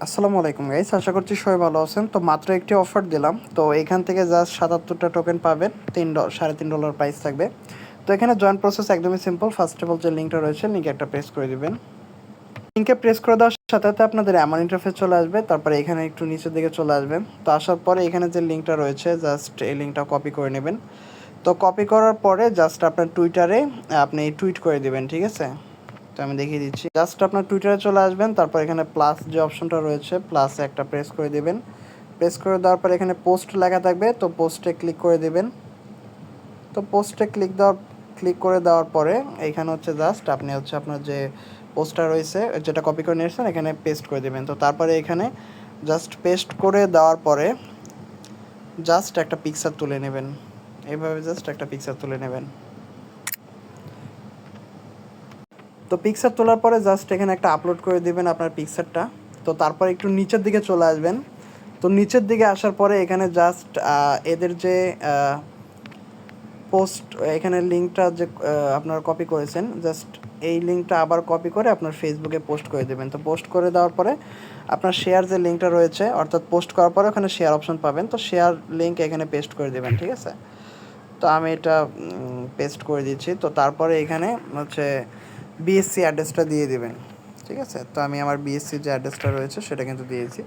আসসালামু আলাইকুম গাইস, আশা করছি সবাই ভালো আছেন। তো মাত্র একটি অফার দিলাম, তো এখান থেকে জাস্ট 77টা টোকেন পাবেন, $3.5 প্রাইস থাকবে। তো এখানে জয়েন প্রসেস একদমই সিম্পল। ফার্স্ট অফ অল যে লিঙ্কটা রয়েছে, লিঙ্কে একটা প্রেস করে দিবেন। লিঙ্কে প্রেস করে দেওয়ার সাথে সাথে আপনাদের এমন ইন্টারফেস চলে আসবে। তারপরে এখানে একটু নিচের দিকে চলে আসবেন। তো আসার পরে এখানে যে লিঙ্কটা রয়েছে, জাস্ট এই লিঙ্কটা কপি করে নেবেন। তো কপি করার পরে জাস্ট আপনার টুইটারে আপনি টুইট করে দিবেন, ঠিক আছে? তো আমি দেখিয়ে দিচ্ছি। জাস্ট আপনার টুইটারে চলে আসবেন, তারপর এখানে প্লাস যে অপশনটা রয়েছে, প্লাসে একটা প্রেস করে দিবেন। প্রেস করে দেওয়ার পর এখানে পোস্ট লেখা থাকবে, তো পোস্টে ক্লিক করে দিবেন। তো পোস্টে ক্লিক করে দেওয়ার পরে এইখানে হচ্ছে জাস্ট আপনি হচ্ছে আপনার যে পোস্টটা রয়েছে, যেটা কপি করে নিয়েছেন, এখানে পেস্ট করে দেবেন। তো তারপরে এখানে জাস্ট পেস্ট করে দেওয়ার পরে জাস্ট একটা পিকচার তুলে নেবেন। এইভাবে জাস্ট একটা পিকচার তুলে নেবেন। তো পিকচার তোলার পরে জাস্ট এখানে একটা আপলোড করে দিবেন আপনার পিকচারটা। তো তারপর একটু নিচের দিকে চলে আসবেন। তো নিচের দিকে আসার পরে এখানে জাস্ট এদের যে পোস্ট, এখানে লিঙ্কটা যে আপনারা কপি করেছেন, জাস্ট এই লিঙ্কটা আবার কপি করে আপনার ফেসবুকে পোস্ট করে দেবেন। তো পোস্ট করে দেওয়ার পরে আপনার শেয়ার যে লিঙ্কটা রয়েছে, অর্থাৎ পোস্ট করার পরে ওখানে শেয়ার অপশন পাবেন। তো শেয়ার লিঙ্ক এখানে পেস্ট করে দেবেন, ঠিক আছে? তো আমি এটা পেস্ট করে দিচ্ছি। তো তারপরে এখানে হচ্ছে বিএসসি অ্যাড্রেসটা দিয়ে দিবেন, ঠিক আছে? তো আমি আমার বিএসসি যে অ্যাড্রেসটা রয়েছে সেটা কিন্তু দিয়েছি।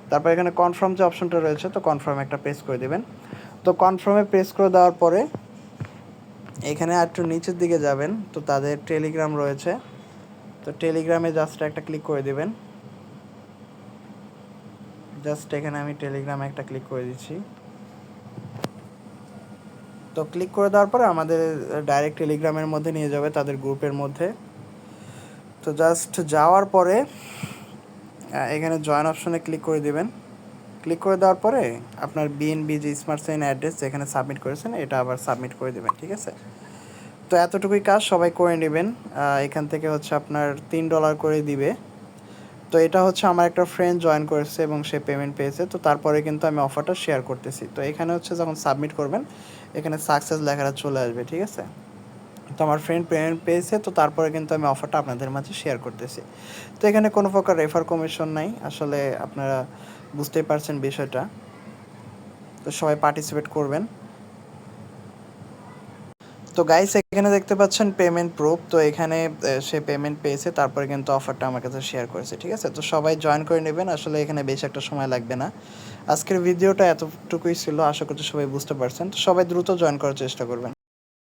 তারপর এখানে কনফার্ম যে অপশনটা রয়েছে, তো কনফার্ম একটা প্রেস করে দেবেন। তো কনফার্মে প্রেস করে দেওয়ার পরে এখানে একটু নিচের দিকে যাবেন, তো তাদের টেলিগ্রাম রয়েছে। তো টেলিগ্রামে জাস্ট একটা ক্লিক করে দেবেন। জাস্ট এখানে আমি টেলিগ্রামে একটা ক্লিক করে দিচ্ছি। তো ক্লিক করে দেওয়ার পরে আমাদের ডাইরেক্ট টেলিগ্রামের মধ্যে নিয়ে যাবে, তাদের গ্রুপের মধ্যে। তো জাস্ট যাওয়ার পরে এখানে জয়েন অপশনে ক্লিক করে দেবেন। ক্লিক করে দেওয়ার পরে আপনার বিএনবি যে স্মার্ট সাইন অ্যাড্রেস যেখানে সাবমিট করেছেন, এটা আবার সাবমিট করে দেবেন, ঠিক আছে? তো এতটুকুই কাজ সবাই করে নেবেন। এখান থেকে হচ্ছে আপনার $3 করে দিবে। তো এটা হচ্ছে আমার একটা ফ্রেন্ড জয়েন করেছে এবং সে পেমেন্ট পেয়েছে। তো তারপরে কিন্তু আমি অফারটা শেয়ার করতেছি। তো এখানে হচ্ছে যখন সাবমিট করবেন, এখানে সাকসেস লেখাটা চলে আসবে, ঠিক আছে? তো আমার ফ্রেন্ড পেমেন্ট পেয়েছে, তো তারপরে কিন্তু আমি অফারটা আপনাদের মাঝে শেয়ার করতেছি। তো এখানে কোনো প্রকার রেফার কমিশন নাই, আসলে আপনারা বুঝতেই পারছেন বিষয়টা। তো সবাই পার্টিসিপেট করবেন। তো গাইস, এখানে দেখতে পাচ্ছেন পেমেন্ট প্রুফ। তো এখানে সে পেমেন্ট পেয়েছে, তারপরে কিন্তু অফারটা আমার কাছে শেয়ার করেছে, ঠিক আছে? তো সবাই জয়েন করে নেবেন, আসলে এখানে বেশি একটা সময় লাগবে না। আজকের ভিডিওটা এতটুকুই ছিল, আশা করছি সবাই বুঝতে পারছেন। তো সবাই দ্রুত জয়েন করার চেষ্টা করবেন।